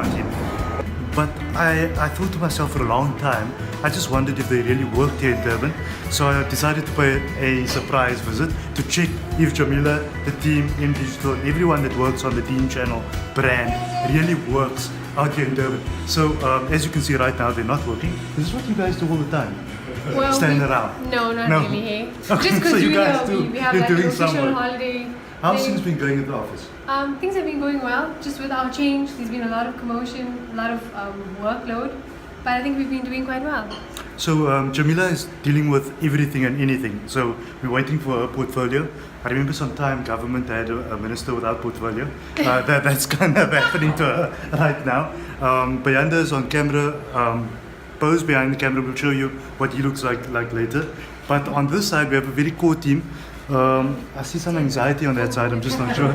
Town team. But I thought to myself for a long time, I just wondered if they really worked here in Durban. So I decided to pay a surprise visit to check if Jamila, the team, M Digital, everyone that works on the Deen Channel brand really works out here in Durban. So as you can see right now, they're not working. This is what you guys do all the time. Well, Standing around. No, not really. Hey. Okay, Just because so you guys we have you're like an doing official some work. holiday. How's thing. things been going at the office? Things have been going well. Just with our change, there's been a lot of commotion, a lot of workload, but I think we've been doing quite well. So Jamila is dealing with everything and anything. So we're waiting for her portfolio. I remember some time government had a minister without portfolio. That's kind of happening to her right now. Bayanda is on camera. Pose behind the camera. We'll show you what he looks like later. But on this side we have a very core team. I see some anxiety on that side, I'm just not sure.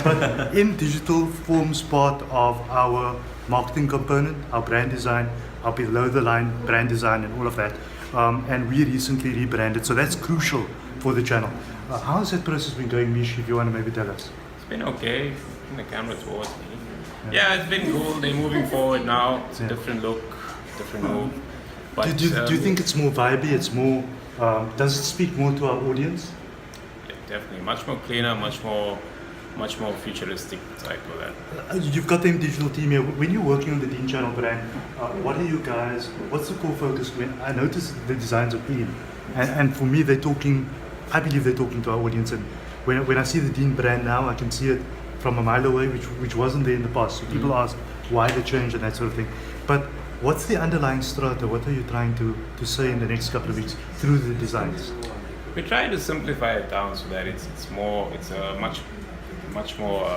But M Digital forms part of our marketing component, our brand design, our below the line brand design and all of that. And we recently rebranded, so that's crucial for the channel. How has that process been going, Mish, if you want to maybe tell us? It's been okay. The camera towards me. Yeah, it's been cool. They're moving forward now. It's a different look, different move. But, do you think it's more vibey, it's more, does it speak more to our audience? Definitely, much more cleaner, much more futuristic type of that. You've got the M Digital team here. When you're working on the Deen Channel brand, what are you guys? What's the core focus? When I noticed the designs are clean, and for me, they're talking. I believe they're talking to our audience. And when I see the Deen brand now, I can see it from a mile away, which wasn't there in the past. So people ask why the change and that sort of thing. But what's the underlying strata? What are you trying to say in the next couple of weeks through the designs? We try to simplify it down so that it's a much more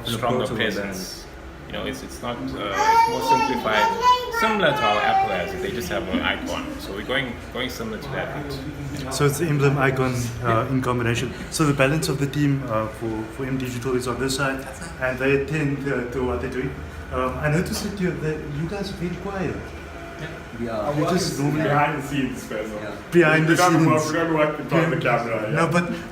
stronger presence. You know, it's not it's more simplified, similar to our Apple has it. They just have an icon, so we're going similar to that. Yeah. So it's the emblem icon in combination. So the balance of the team for M Digital is on this side, and they attend to what they're doing. I noticed that you guys are very quiet. Yeah. You just normally behind the scenes, Faizal. Yeah. Behind the scenes. We don't work in front of the camera. Yeah. No,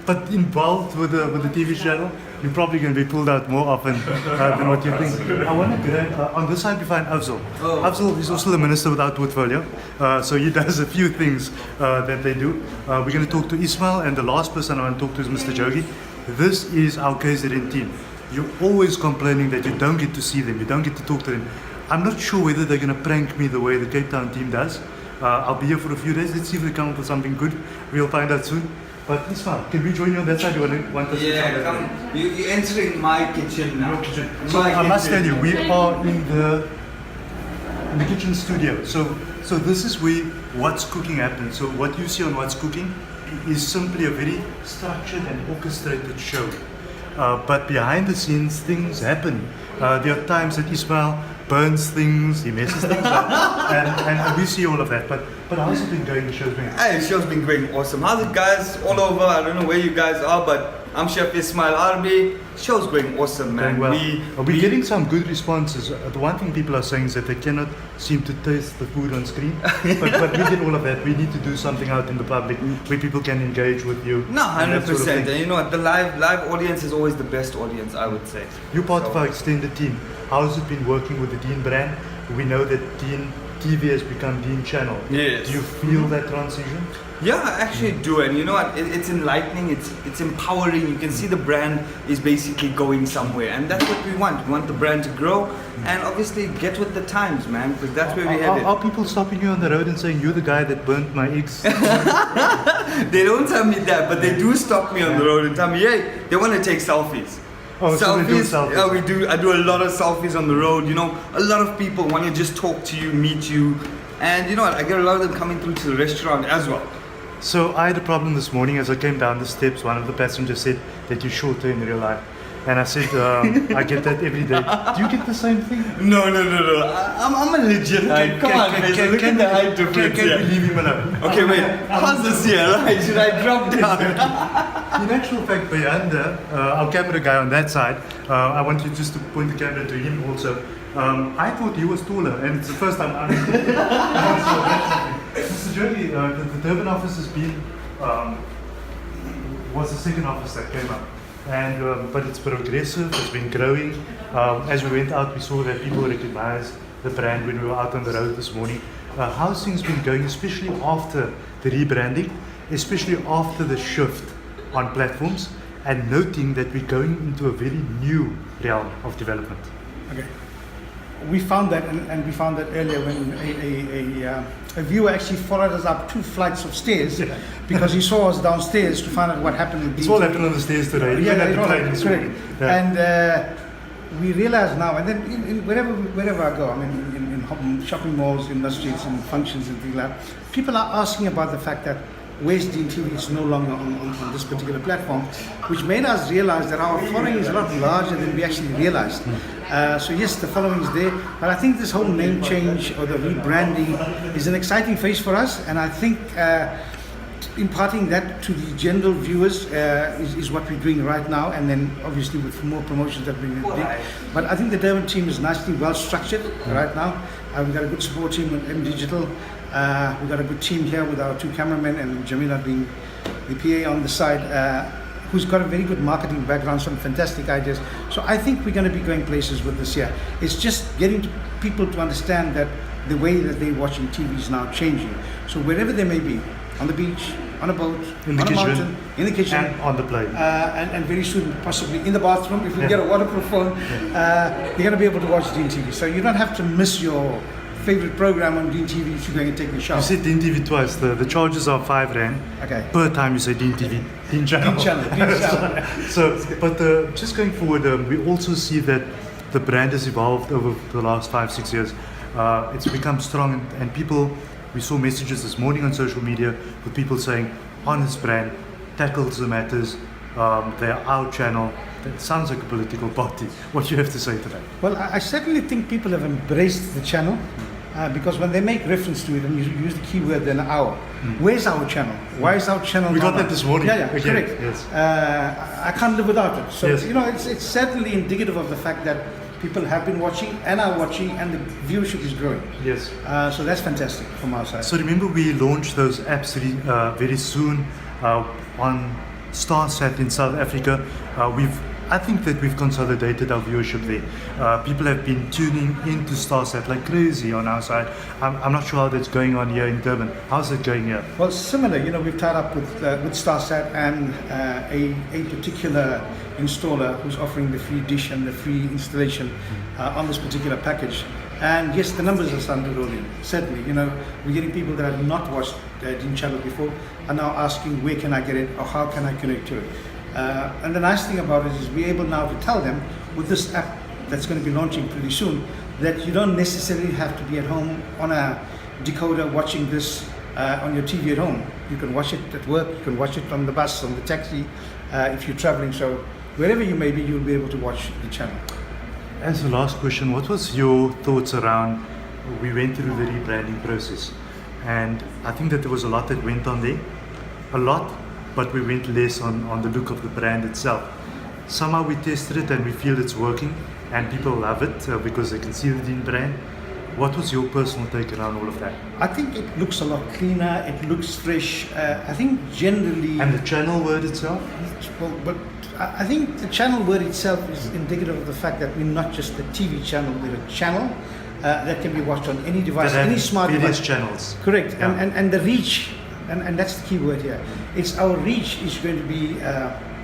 but involved with the TV channel, you're probably going to be pulled out more often than what you think. I want to grab on this side we find Afzal. Afzal is also the minister without portfolio, so he does a few things that they do. We're going to talk to Ismail, and the last person I want to talk to is Mr. Jogi. This is our KZN team. You're always complaining that you don't get to see them, you don't get to talk to them. I'm not sure whether they're going to prank me the way the Cape Town team does. I'll be here for a few days. Let's see if they come up with something good. We'll find out soon. But Ismail, can we join you on that side? You want us to come. You're entering my kitchen now. Your kitchen. So I must tell you, we are in the kitchen studio. So this is where What's Cooking happens. So what you see on What's Cooking is simply a very structured and orchestrated show. But behind the scenes, things happen. There are times that Ismail burns things, he messes things up, and we see all of that. But how's it been going? The show's been? Hey, the show's been going awesome. How's it, guys? All over. I don't know where you guys are, but I'm Chef Ismail Arbi. Show's going awesome, man. Well. We're getting some good responses. The one thing people are saying is that they cannot seem to taste the food on screen. but we get all of that. We need to do something out in the public where people can engage with you. No, 100%. Sort of And you know what? The live audience is always the best audience, I would say. You're part of our extended team. How has it been working with the Deen brand? We know that Deen TV has become Deen Channel. Yes. Do you feel that transition? Yeah, I actually do, and you know what? It's enlightening. It's empowering. You can see the brand is basically going somewhere, and that's what we want. We want the brand to grow, and obviously get with the times, man, because that's where we're headed. Are people stopping you on the road and saying you're the guy that burnt my eggs? They don't tell me that, but they do stop me on the road and tell me, hey, they want to take selfies. Oh, selfies, so they do selfies. Yeah, we do. I do a lot of selfies on the road. You know, a lot of people want to just talk to you, meet you, and you know what? I get a lot of them coming through to the restaurant as well. So I had a problem this morning as I came down the steps. One of the passengers said that you're shorter in real life. And I said, I get that every day. Do you get the same thing? No. I'm a legit height. Come on, Faizal, look at the height difference here. Can we leave him alone? Okay, wait. How's this here? Right? Should I drop down? In actual fact, Bayanda, our camera guy on that side, I want you just to point the camera to him also. I thought he was taller, and it's the first time I'm Mr. Jogi, the Durban office has been, was the second office that came up. and but it's progressive. It's been growing. As we went out, we saw that people recognized the brand when we were out on the road this morning. How's things been going, especially after the rebranding, especially after the shift on platforms, and noting that we're going into a very new realm of development? Okay. We found that, and we found that earlier when a viewer actually followed us up 2 flights of stairs because he saw us downstairs to find out what happened with It's all happened on the stairs today. Yeah, Even at it the was, plane this correct. morning. Yeah. And we realize now, and then wherever I go, I mean, in shopping malls, in the streets, in functions and things like that, people are asking about the fact that Where's Deen TV is no longer on this particular platform, which made us realize that our following is a lot larger than we actually realized. So yes, the following is there, but I think this whole name change or the rebranding is an exciting phase for us, and I think imparting that to the general viewers is what we're doing right now, and then obviously with more promotions that we're going to do. But I think the Durban team is nicely well structured right now. We've got a good support team with M Digital. We've got a good team here with our 2 cameramen and Jamila being the PA on the side, who's got a very good marketing background, some fantastic ideas. So I think we're going to be going places with this year. It's just getting people to understand that the way that they're watching TV is now changing. So wherever they may be, on the beach, on a boat, in the on kitchen, a mountain, in the kitchen, and on the plane, and very soon possibly in the bathroom if we get a waterproof phone, you're going to be able to watch Deen TV. So you don't have to miss your favorite program on Deen TV if you're going to take a shower. You said Deen TV twice. The charges are 5 rand per time you say Deen TV. Deen Channel. Deen Channel. So, but just going forward, we also see that the brand has evolved over the last 5-6 years. It's become strong, and people. We saw messages this morning on social media with people saying, honest brand, tackles the matters, they're our channel. That sounds like a political party. What do you have to say to that? Well, I certainly think people have embraced the channel because when they make reference to it and you use the keyword then our, where's our channel? Why is our channel We got that this morning. Yeah, again. correct. Yes. I can't live without it. So, Yes. it's certainly indicative of the fact that people have been watching and are watching, and the viewership is growing. Yes. So that's fantastic from our side. So remember, we launched those apps very soon on StarSat in South Africa. I think that we've consolidated our viewership there. People have been tuning into StarSat like crazy on our side. I'm not sure how that's going on here in Durban. How's it going here? Well, similar. We've tied up with StarSat and a particular installer who's offering the free dish and the free installation on this particular package. And yes, the numbers are starting to roll in. Certainly, we're getting people that have not watched Deen Channel before are now asking, where can I get it or how can I connect to it? And the nice thing about it is we're able now to tell them with this app that's going to be launching pretty soon that you don't necessarily have to be at home on a decoder watching this on your TV at home. You can watch it at work, you can watch it on the bus, on the taxi, if you're traveling. So wherever you may be, you'll be able to watch the channel. As the last question, what was your thoughts around, we went through the rebranding process, and I think that there was a lot that went on there, a lot, but we went less on the look of the brand itself. Somehow we tested it and we feel it's working and people love it because they can see the Deen brand. What was your personal take around all of that? I think it looks a lot cleaner, it looks fresh. I think generally... And the channel word itself? Well, but I think the channel word itself is indicative of the fact that we're not just a TV channel, we're a channel that can be watched on any device, any smart device. Channels. Correct, Yeah. and the reach, and that's the key word here. It's our reach is going to be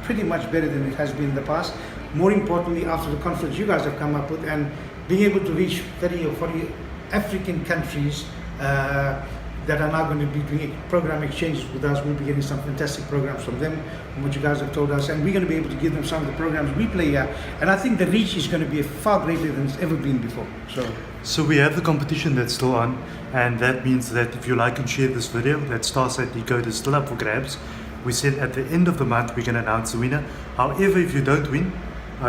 pretty much better than it has been in the past. More importantly, after the conference you guys have come up with, and being able to reach 30 or 40 African countries that are now going to be doing program exchanges with us. We'll be getting some fantastic programs from them, from what you guys have told us, and we're going to be able to give them some of the programs we play here. And I think the reach is going to be far greater than it's ever been before. So we have the competition that's still on, and that means that if you like and share this video, that StarSat decoder is still up for grabs. We said at the end of the month we're going to announce the winner. However, if you don't win,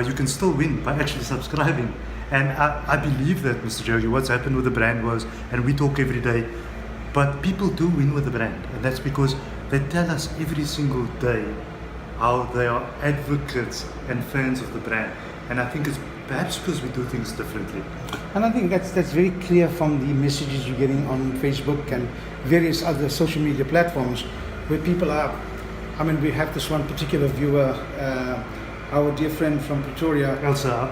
you can still win by actually subscribing. And I believe that, Mr. Jogi, what's happened with the brand was, and we talk every day, but people do win with the brand, and that's because they tell us every single day how they are advocates and fans of the brand. And I think it's perhaps because we do things differently. And I think that's very clear from the messages you're getting on Facebook and various other social media platforms, where people are, we have this one particular viewer our dear friend from Pretoria, Elsa,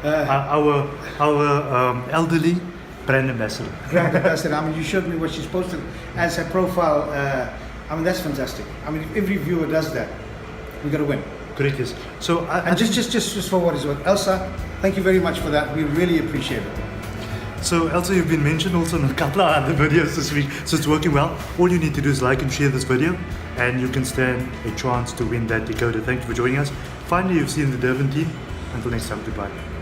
our elderly brand ambassador. Brand Ambassador. I mean, you showed me what she's posted as her profile. I mean, that's fantastic. I mean, if every viewer does that, we're going to win. Correct, yes. So And just for what is worth, Elsa, thank you very much for that. We really appreciate it. So Elsa, you've been mentioned also in a couple of other videos this week, so it's working well. All you need to do is like and share this video, and you can stand a chance to win that decoder. Thank you for joining us. Finally, you've seen the Durban team. Until next time, goodbye.